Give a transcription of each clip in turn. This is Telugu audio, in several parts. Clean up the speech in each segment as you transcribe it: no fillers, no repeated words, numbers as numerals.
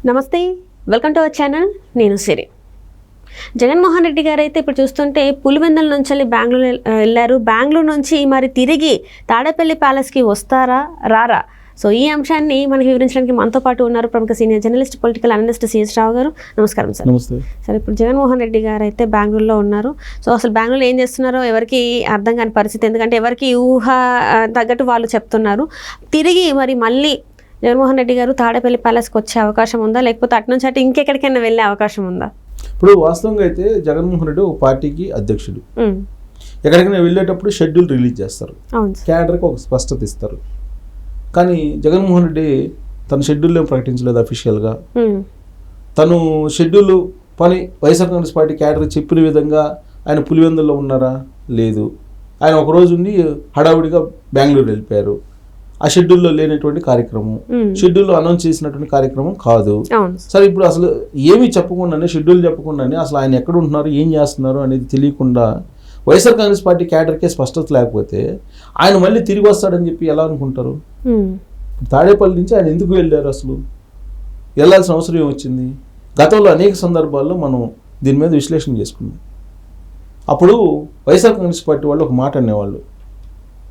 నమస్తే, వెల్కమ్ టు అవర్ ఛానల్. నేను సిరి. జగన్మోహన్ రెడ్డి గారు అయితే ఇప్పుడు చూస్తుంటే పులివెందుల నుంచి వెళ్ళి బెంగళూరు వెళ్ళారు. బెంగళూరు నుంచి మరి తిరిగి తాడేపల్లి ప్యాలెస్కి వస్తారా రారా? సో ఈ అంశాన్ని మనకి వివరించడానికి మనతో పాటు ఉన్నారు ప్రముఖ senior journalist, political analyst C S Rao. నమస్కారం సార్. నమస్తే సార్, ఇప్పుడు జగన్మోహన్ రెడ్డి గారు అయితే బెంగళూరులో ఉన్నారు. సో అసలు బెంగళూరులో ఏం చేస్తున్నారో ఎవరికి అర్థం కాని పరిస్థితి, ఎందుకంటే ఎవరికి ఊహ తగ్గట్టు వాళ్ళు చెప్తున్నారు. తిరిగి మరి మళ్ళీ జగన్మోహన్ రెడ్డి గారు తాడేపల్లి ప్యాలెస్కి వచ్చే అవకాశం ఉందా, లేకపోతే అటు నుంచి అటు ఇంకెక్కడికైనా వెళ్ళే అవకాశం ఉందా? ఇప్పుడు వాస్తవంగా అయితే జగన్మోహన్ రెడ్డి ఒక పార్టీకి అధ్యక్షుడు. ఎక్కడికైనా వెళ్ళేటప్పుడు షెడ్యూల్ రిలీజ్ చేస్తారు, క్యాడర్కి ఒక స్పష్టత ఇస్తారు. కానీ జగన్మోహన్ రెడ్డి తన షెడ్యూల్ ఏం ప్రకటించలేదు అఫీషియల్గా. తను షెడ్యూల్ పని వైఎస్ఆర్ కాంగ్రెస్ పార్టీ క్యాడర్ చెప్పిన విధంగా ఆయన పులివెందుల్లో ఉన్నారా? లేదు. ఆయన ఒకరోజు ఉండి హడావుడిగా బెంగళూరు వెళ్ళిపోయారు. ఆ షెడ్యూల్లో లేనటువంటి కార్యక్రమం, షెడ్యూల్లో అనౌన్స్ చేసినటువంటి కార్యక్రమం కాదు. సరే, ఇప్పుడు అసలు ఏమీ చెప్పకుండానే, షెడ్యూల్ చెప్పకుండానే అసలు ఆయన ఎక్కడ ఉంటున్నారు, ఏం చేస్తున్నారు అనేది తెలియకుండా వైఎస్ఆర్ కాంగ్రెస్ పార్టీ క్యాడర్కే స్పష్టత లేకపోతే ఆయన మళ్ళీ తిరిగి వస్తాడని చెప్పి ఎలా అనుకుంటారు? తాడేపల్లి నుంచి ఆయన ఎందుకు వెళ్ళారు? అసలు వెళ్ళాల్సిన అవసరం ఏమొచ్చింది? గతంలో అనేక సందర్భాల్లో మనం దీని మీద విశ్లేషణ చేసుకున్నాం. అప్పుడు వైఎస్ఆర్ కాంగ్రెస్ పార్టీ వాళ్ళు ఒక మాట అనేవాళ్ళు,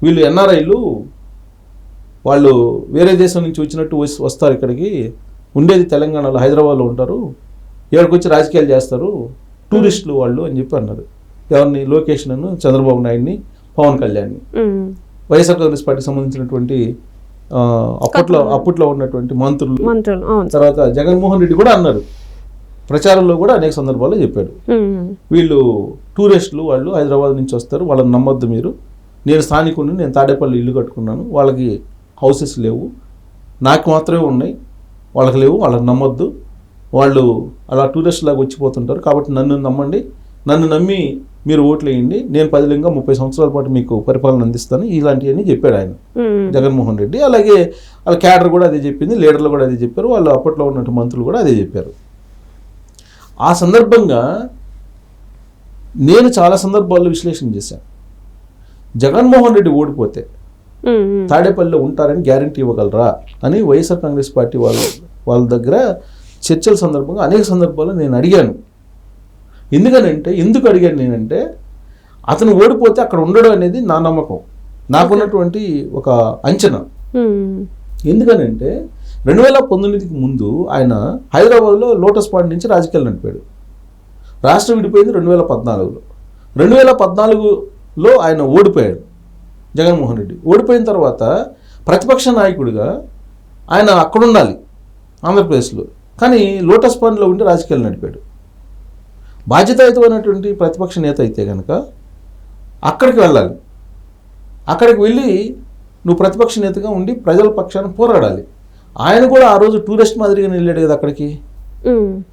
వీళ్ళు ఎన్ఆర్ఐలు, వాళ్ళు వేరే దేశం నుంచి వచ్చినట్టు వస్తారు, ఇక్కడికి ఉండేది తెలంగాణలో హైదరాబాద్లో ఉంటారు, ఇక్కడికి వచ్చి రాజకీయాలు చేస్తారు, టూరిస్టులు వాళ్ళు అని చెప్పి అన్నారు. ఎవరిని? లోకేష్ను, చంద్రబాబు నాయుడిని, పవన్ కళ్యాణ్ని. వైఎస్ఆర్ కాంగ్రెస్ పార్టీకి సంబంధించినటువంటి అప్పట్లో ఉన్నటువంటి మంత్రులు, తర్వాత జగన్మోహన్ రెడ్డి కూడా అన్నారు, ప్రచారంలో కూడా అనేక సందర్భాల్లో చెప్పాడు, వీళ్ళు టూరిస్టులు, వాళ్ళు హైదరాబాద్ నుంచి వస్తారు, వాళ్ళని నమ్మొద్దు మీరు. నేను స్థానికుడిని, నేను తాడేపల్లి ఇల్లు కట్టుకున్నాను, వాళ్ళకి హౌసెస్ లేవు, నాకు మాత్రమే ఉన్నాయి, వాళ్ళకి లేవు, వాళ్ళని నమ్మొద్దు, వాళ్ళు అలా టూరిస్ట్ లాగా వచ్చిపోతుంటారు, కాబట్టి నన్ను నమ్మండి, నన్ను నమ్మి మీరు ఓట్లు వేయండి, నేను 30 సంవత్సరాల పాటు మీకు పరిపాలన అందిస్తాను, ఇలాంటివన్నీ చెప్పాడు ఆయన జగన్మోహన్ రెడ్డి. అలాగే వాళ్ళ క్యాడర్ కూడా అదే చెప్పింది, లీడర్లు కూడా అదే చెప్పారు, వాళ్ళు అప్పట్లో ఉన్నటువంటి మంత్రులు కూడా అదే చెప్పారు. ఆ సందర్భంగా నేను చాలా సందర్భాల్లో విశ్లేషణ చేశాను. జగన్మోహన్ రెడ్డి ఓడిపోతే తాడేపల్లిలో ఉంటారని గ్యారంటీ ఇవ్వగలరా అని వైఎస్ఆర్ కాంగ్రెస్ పార్టీ వాళ్ళ దగ్గర చర్చల సందర్భంగా అనేక సందర్భాల్లో నేను అడిగాను. ఎందుకు అడిగాను నేనంటే, అతను ఓడిపోతే అక్కడ ఉండడం అనేది నా నమ్మకం, నాకున్నటువంటి ఒక అంచనా. ఎందుకనంటే 2019కి ముందు ఆయన హైదరాబాద్లో లోటస్ పాయింట్ నుంచి రాజకీయాలు నడిపాడు. రాష్ట్రం విడిపోయింది 2014లో. 2014లో ఆయన ఓడిపోయాడు జగన్మోహన్ రెడ్డి. ఓడిపోయిన తర్వాత ప్రతిపక్ష నాయకుడిగా ఆయన అక్కడ ఉండాలి ఆంధ్రప్రదేశ్లో, కానీ లోటస్ పాయింట్లో ఉండి రాజకీయాలు నడిపాడు. బాధ్యతాయుతమైనటువంటి ప్రతిపక్ష నేత అయితే కనుక అక్కడికి వెళ్ళాలి, అక్కడికి వెళ్ళి నువ్వు ప్రతిపక్ష నేతగా ఉండి ప్రజల పక్షాన పోరాడాలి. ఆయన కూడా ఆ రోజు టూరిస్ట్ మాదిరిగా వెళ్ళాడు కదా అక్కడికి.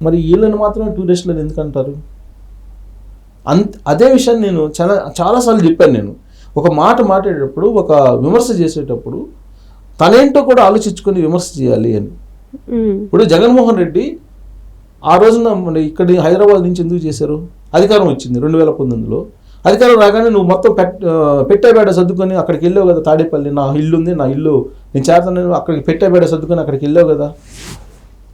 మరి వీళ్ళని మాత్రమే టూరిస్టులను ఎందుకు అంటారు? అదే విషయాన్ని నేను చాలాసార్లు చెప్పాను. నేను ఒక మాట మాట్లాడేటప్పుడు, ఒక విమర్శ చేసేటప్పుడు తనేంటో కూడా ఆలోచించుకొని విమర్శ చేయాలి అని. ఇప్పుడు జగన్మోహన్ రెడ్డి ఆ రోజున ఇక్కడ హైదరాబాద్ నుంచి ఎందుకు చేశారు? అధికారం వచ్చింది 2019లో. అధికారం రాగానే నువ్వు మొత్తం పెట్టేబేడ సర్దుకొని అక్కడికి వెళ్ళావు కదా. తాడేపల్లి నా ఇల్లు ఉంది, నా ఇల్లు నేను చేస్తాను, అక్కడికి పెట్టేబేడ సర్దుకొని అక్కడికి వెళ్ళావు కదా.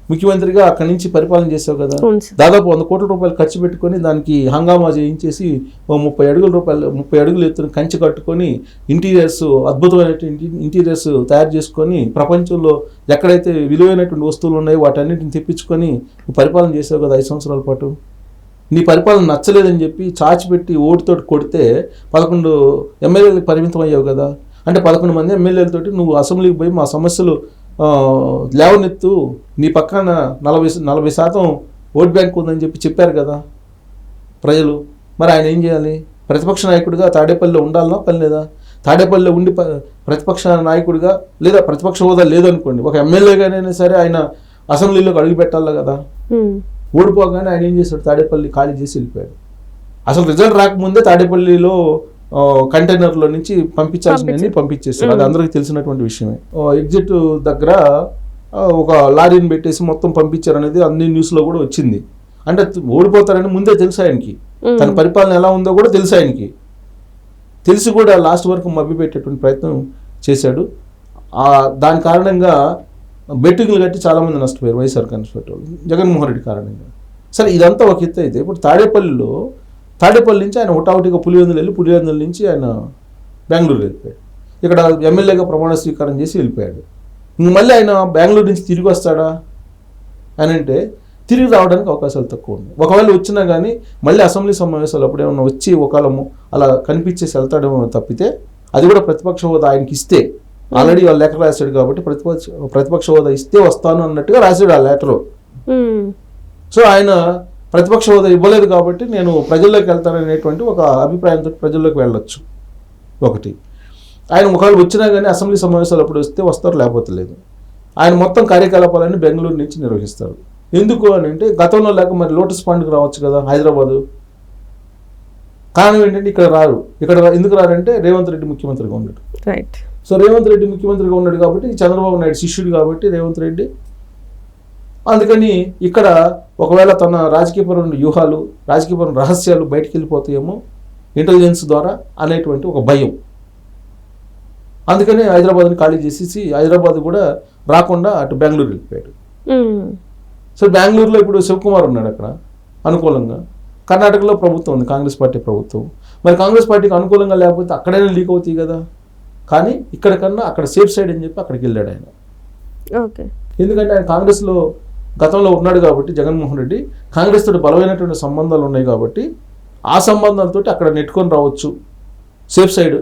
ముఖ్యమంత్రిగా అక్కడి నుంచి పరిపాలన చేసావు కదా. దాదాపు 100 కోట్ల రూపాయలు ఖర్చు పెట్టుకొని దానికి హంగామా చేయించేసి 30 అడుగులు ఎత్తున కంచె కట్టుకొని ఇంటీరియర్స్, అద్భుతమైనటువంటి ఇంటీరియర్స్ తయారు చేసుకొని ప్రపంచంలో ఎక్కడైతే విలువైనటువంటి వస్తువులు ఉన్నాయో వాటన్నిటిని తెప్పించుకొని పరిపాలన చేసావు కదా 5 సంవత్సరాల పాటు. నీ పరిపాలన నచ్చలేదని చెప్పి చాచిపెట్టి ఓటుతోటి కొడితే 11 ఎమ్మెల్యేలకు పరిమితం అయ్యావు కదా. అంటే 11 మంది ఎమ్మెల్యేలతోటి నువ్వు అసెంబ్లీకి పోయి మా సమస్యలు లేవనెత్తు, నీ పక్కన 40% ఓట్ బ్యాంక్ ఉందని చెప్పారు కదా ప్రజలు. మరి ఆయన ఏం చేయాలి? ప్రతిపక్ష నాయకుడిగా తాడేపల్లిలో ఉండాలన్నా పని లేదా? తాడేపల్లిలో ఉండి ప్రతిపక్ష నాయకుడిగా, లేదా ప్రతిపక్ష హోదా లేదనుకోండి, ఒక ఎమ్మెల్యేగానైనా సరే ఆయన అసెంబ్లీలోకి అడుగు పెట్టాలి కదా. ఓడిపోగానే ఆయన ఏం చేశాడు? తాడేపల్లి ఖాళీ చేసి వెళ్ళిపోయాడు. అసలు రిజల్ట్ రాకముందే తాడేపల్లిలో కంటైనర్లో నుంచి పంపించాల్సినవి పంపించేస్తారు, అది అందరికీ తెలిసినటువంటి విషయమే. ఎగ్జిట్ దగ్గర ఒక లారీని పెట్టేసి మొత్తం పంపించారు అనేది అన్ని న్యూస్లో కూడా వచ్చింది. అంటే ఓడిపోతారని ముందే తెలుసు ఆయనకి, తన పరిపాలన ఎలా ఉందో కూడా తెలుసు ఆయనకి. తెలిసి కూడా లాస్ట్ వరకు మభ్యపెట్టేటువంటి ప్రయత్నం చేశాడు. దాని కారణంగా బెట్టింగ్లు కట్టి చాలామంది నష్టపోయారు వైఎస్ఆర్ కాంగ్రెస్ పార్టీ వాళ్ళు జగన్మోహన్ రెడ్డి కారణంగా. సరే ఇదంతా ఒక ఎత్తు అయితే ఇప్పుడు తాడేపల్లి నుంచి ఆయన హుటాహుటిగా పులివెందులు వెళ్ళి పులివెందుల నుంచి ఆయన బెంగళూరు వెళ్ళిపోయాడు. ఇక్కడ ఎమ్మెల్యేగా ప్రమాణ స్వీకారం చేసి వెళ్ళిపోయాడు. ఇంక మళ్ళీ ఆయన బెంగళూరు నుంచి తిరిగి వస్తాడా అని అంటే తిరిగి రావడానికి అవకాశాలు తక్కువ ఉన్నాయి. ఒకవేళ వచ్చినా కానీ మళ్ళీ అసెంబ్లీ సమావేశాలు అప్పుడు ఏమన్నా వచ్చి ఒకళ్ళము అలా కనిపించేసి వెళ్తాడేమో తప్పితే, అది కూడా ప్రతిపక్ష హోదా ఆయనకి ఇస్తే, ఆల్రెడీ వాళ్ళు లెటర్ రాశాడు కాబట్టి ప్రతిపక్ష హోదా ఇస్తే వస్తాను అన్నట్టుగా రాశాడు ఆ లెటరు. సో ఆయన ప్రతిపక్ష హోదా ఇవ్వలేదు కాబట్టి నేను ప్రజల్లోకి వెళ్తాననేటువంటి ఒక అభిప్రాయంతో ప్రజల్లోకి వెళ్ళొచ్చు. ఒకటి, ఆయన ఒకవేళ వచ్చినా కానీ అసెంబ్లీ సమావేశాలు అప్పుడు వస్తే వస్తారు, లేకపోతే లేదు. ఆయన మొత్తం కార్యకలాపాలన్నీ బెంగళూరు నుంచి నిర్వహిస్తారు. ఎందుకు అని అంటే గతంలో లేక మరి లోటస్ పాండ్కి రావచ్చు కదా హైదరాబాదు. కారణం ఏంటంటే ఇక్కడ రారు. ఇక్కడ ఎందుకు రారంటే రేవంత్ రెడ్డి ముఖ్యమంత్రిగా ఉన్నాడు. రైట్. సో రేవంత్ రెడ్డి ముఖ్యమంత్రిగా ఉన్నాడు కాబట్టి, చంద్రబాబు నాయుడు శిష్యుడు కాబట్టి రేవంత్ రెడ్డి, అందుకని ఇక్కడ ఒకవేళ తన రాజకీయపరమైన వ్యూహాలు, రాజకీయపరమైన రహస్యాలు బయటికి వెళ్ళిపోతాయేమో ఇంటెలిజెన్స్ ద్వారా అనేటువంటి ఒక భయం. అందుకని హైదరాబాద్ని ఖాళీ చేసేసి హైదరాబాద్ కూడా రాకుండా అటు బెంగళూరు వెళ్ళిపోయాడు. సో బెంగళూరులో ఇప్పుడు శివకుమార్ ఉన్నాడు అక్కడ అనుకూలంగా. కర్ణాటకలో ప్రభుత్వం ఉంది, కాంగ్రెస్ పార్టీ ప్రభుత్వం. మరి కాంగ్రెస్ పార్టీకి అనుకూలంగా లేకపోతే అక్కడైనా లీక్ అవుతాయి కదా. కానీ ఇక్కడ కన్నా అక్కడ సేఫ్ సైడ్ అని చెప్పి అక్కడికి వెళ్ళాడు ఆయన. ఓకే. ఎందుకంటే ఆయన కాంగ్రెస్లో గతంలో ఉన్నాడు కాబట్టి జగన్మోహన్ రెడ్డి కాంగ్రెస్ తోటి బలమైనటువంటి సంబంధాలు ఉన్నాయి కాబట్టి ఆ సంబంధాలతో అక్కడ నెట్టుకొని రావచ్చు, సేఫ్ సైడ్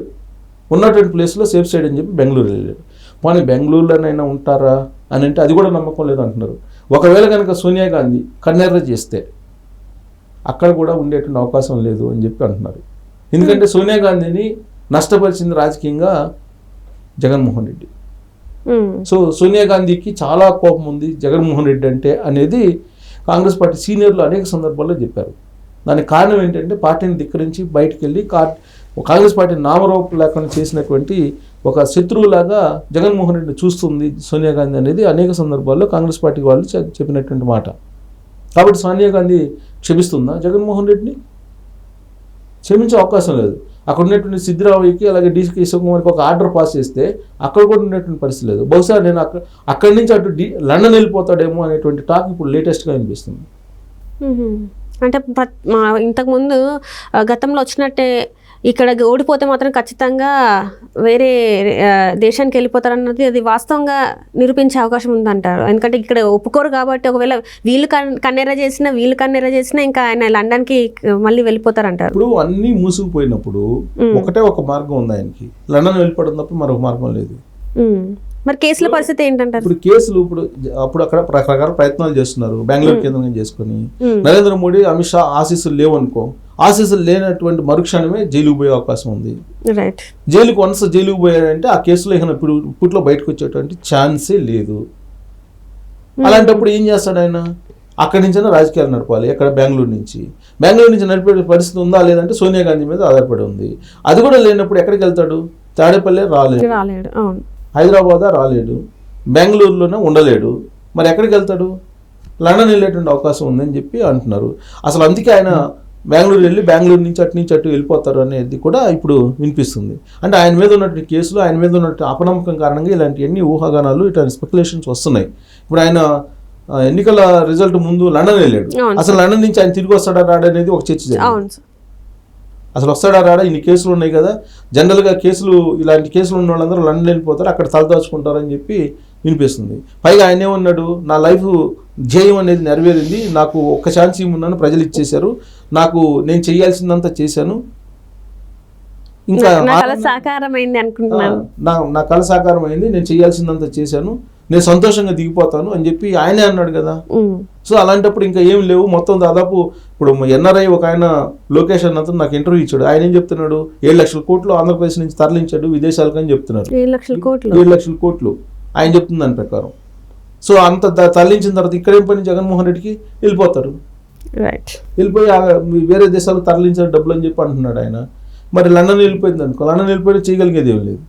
ఉన్నటువంటి ప్లేస్లో సేఫ్ సైడ్ అని చెప్పి బెంగళూరు వెళ్ళాడు. కానీ బెంగళూరులోనైనా ఉంటారా అని అంటే అది కూడా నమ్మకం లేదు అంటున్నారు. ఒకవేళ కనుక సోనియా గాంధీ కన్నెర్ర చేస్తే అక్కడ కూడా ఉండేటువంటి అవకాశం లేదు అని చెప్పి అంటున్నారు. ఎందుకంటే సోనియా గాంధీని నష్టపరిచింది రాజకీయంగా జగన్మోహన్ రెడ్డి. సో సోనియా గాంధీకి చాలా కోపం ఉంది జగన్మోహన్ రెడ్డి అంటే అనేది కాంగ్రెస్ పార్టీ సీనియర్లు అనేక సందర్భాల్లో చెప్పారు. దానికి కారణం ఏంటంటే పార్టీని ధిక్కరించి బయటికి వెళ్ళి కాంగ్రెస్ పార్టీ నామరూపం లేకుండా చేసినటువంటి ఒక శత్రువులాగా జగన్మోహన్ రెడ్డి చూస్తుంది సోనియా గాంధీ అనేది అనేక సందర్భాల్లో కాంగ్రెస్ పార్టీ వాళ్ళు చెప్పినటువంటి మాట. కాబట్టి సోనియా గాంధీ క్షమిస్తుందా జగన్మోహన్ రెడ్డిని? క్షమించే అవకాశం లేదు. అక్కడ ఉన్నటువంటి సిద్ధిరామయ్యకి అలాగే డీసీ శివకుమార్కి ఒక ఆర్డర్ పాస్ చేస్తే అక్కడ కూడా ఉండేటువంటి పరిస్థితి లేదు. బహుశా నేను అక్కడి నుంచి అటు లండన్ వెళ్ళిపోతాడేమో అనేటువంటి టాక్ ఇప్పుడు లేటెస్ట్గా అనిపిస్తుంది. అంటే ఇంతకుముందు గతంలో వచ్చినట్టే ఇక్కడ ఓడిపోతే మాత్రం ఖచ్చితంగా వేరే దేశానికి వెళ్ళిపోతారన్నది అది వాస్తవంగా నిరూపించే అవకాశం ఉందంటారు. ఎందుకంటే ఇక్కడ ఒప్పుకోరు కాబట్టి ఒకవేళ వీళ్ళు కన్నెర చేసినా ఇంకా ఆయన లండన్కి మళ్ళీ వెళ్ళిపోతారంటారు. ఇప్పుడు అన్నీ మూసుకుపోయినప్పుడు ఒకటే ఒక మార్గం ఉంది ఆయనకి, లండన్ వెళ్ళిపోవడం తప్ప మరొక మార్గం లేదు. మరి కేసుల పరిస్థితి ఏంటంటారు? ఇప్పుడు కేసులు అప్పుడు అక్కడ రకరకాల ప్రయత్నాలు చేస్తున్నారు బెంగళూరు కేంద్రంగా చేసుకుని. నరేంద్ర మోడీ అమిత్ షా ఆశీస్సులు లేవనుకో, ఆశీస్సులు లేనటువంటి మరుక్షణమే జైలుకు పోయే అవకాశం ఉంది. జైలుకు వన్స్ జైలుకు పోయాడంటే ఆ కేసులో ఇప్పట్లో బయటకు వచ్చేటువంటి ఛాన్సే లేదు. అలాంటప్పుడు ఏం చేస్తాడు ఆయన? అక్కడి నుంచైనా రాజకీయాలు నడపాలి. ఎక్కడ బెంగళూరు నుంచి నడిపే పరిస్థితి ఉందా లేదంటే సోనియా గాంధీ మీద ఆధారపడి ఉంది. అది కూడా లేనప్పుడు ఎక్కడికి వెళ్తాడు? తాడేపల్లి రాలేడు, హైదరాబాద్ రాలేడు, బెంగళూరులోనే ఉండలేడు. మరి ఎక్కడికి వెళ్తాడు? లండన్ వెళ్ళేటువంటి అవకాశం ఉందని చెప్పి అంటున్నారు. అసలు అందుకే ఆయన బెంగళూరు వెళ్ళి బెంగళూరు నుంచి అటు వెళ్ళిపోతారు అనేది కూడా ఇప్పుడు వినిపిస్తుంది. అంటే ఆయన మీద ఉన్నటువంటి కేసులు, ఆయన మీద ఉన్నటువంటి అపనమ్మకం కారణంగా ఇలాంటివన్నీ ఊహాగానాలు, ఇట్లాంటి స్పెక్యులేషన్స్ వస్తున్నాయి. ఇప్పుడు ఆయన ఎన్నికల రిజల్ట్ ముందు లండన్ వెళ్ళాడు. అసలు లండన్ నుంచి ఆయన తిరిగి వస్తాడా రాడా అనేది ఒక చర్చ జరిగింది. అసలు వస్తాడా రాడా? ఇన్ని కేసులు ఉన్నాయి కదా, జనరల్గా ఇలాంటి కేసులు ఉన్న వాళ్ళందరూ లండన్ వెళ్ళిపోతారు, అక్కడ తలదాచుకుంటారని చెప్పి వినిపిస్తుంది. పైగా ఆయన ఏమన్నాడు? నా లైఫ్ ధ్యేయం అనేది నెరవేరింది, నాకు ఒక్క ఛాన్స్ ఇవ్వమన్నాను, ప్రజలు ఇచ్చేశారు, నేను చేయాల్సిందంతా చేశాను, ఇంకా నా కళ సాకారం అయింది, నేను చేయాల్సిందంతా చేశాను, నేను సంతోషంగా దిగిపోతాను అని చెప్పి ఆయనే అన్నాడు కదా. సో అలాంటప్పుడు ఇంకా ఏం లేవు. మొత్తం దాదాపు ఇప్పుడు ఎన్ఆర్ఐ ఒక ఆయన లోకేష్ అన్నతో నాకు ఇంటర్వ్యూ ఇచ్చాడు. ఆయన ఏం చెప్తున్నాడు? 7 లక్షల కోట్లు ఆంధ్రప్రదేశ్ నుంచి తరలించాడు విదేశాలకు అని చెప్తున్నారు. 7 లక్షల కోట్లు ఆయన చెప్తుంది దాని ప్రకారం. సో అంత తరలించిన తర్వాత ఇక్కడేం పని? జగన్మోహన్ రెడ్డికి వెళ్ళిపోతారు, వెళ్ళిపోయి వేరే దేశాలకు తరలించిన డబ్బులు అని చెప్పి అంటున్నాడు ఆయన. మరి లండన్ వెళ్ళిపోయింది అనుకో, లండన్ వెళ్ళిపోయి చేయగలిగేది ఏం లేదు.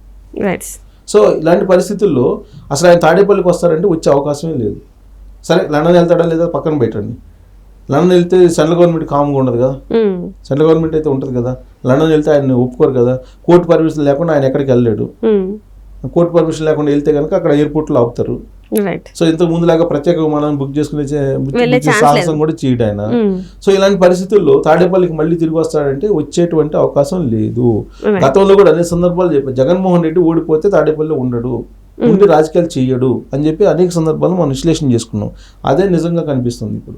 సో ఇలాంటి పరిస్థితుల్లో అసలు ఆయన తాడేపల్లికి వస్తారంటే వచ్చే అవకాశమే లేదు. సరే లండన్ వెళ్తాడా లేదా పక్కన పెట్టండి. లండన్ వెళ్తే సెంట్రల్ గవర్నమెంట్ కామ్గా ఉండదు కదా, సెంట్రల్ గవర్నమెంట్ అయితే ఉంటుంది కదా. లండన్ వెళ్తే ఆయన ఒప్పుకోరు కదా, కోర్టు పర్మిషన్ లేకుండా ఆయన ఎక్కడికి వెళ్ళలేడు. కోర్టు పర్మిషన్ లేకుండా వెళ్తే కనుక అక్కడ ఎయిర్పోర్ట్లో ఆపుతారు. రైట్. సో ఇంతకు ముందులాగా ప్రత్యేక విమానాన్ని బుక్ చేసుకునే వెళ్ళే ఛాన్స్ సాహసం కూడా చేయడు ఆయన. సో ఇలాంటి పరిస్థితుల్లో తాడేపల్లికి మళ్ళీ తిరిగి వస్తాడంటే వచ్చేటువంటి అవకాశం లేదు. గతంలో కూడా అనేక సందర్భాలు చెప్పారు, జగన్మోహన్ రెడ్డి ఓడిపోతే తాడేపల్లి ఉండడు, ఉండి రాజకీయాలు చెయ్యడు అని చెప్పి అనేక సందర్భాలు మనం విశ్లేషణ చేసుకున్నాం. అదే నిజంగా కనిపిస్తుంది ఇప్పుడు.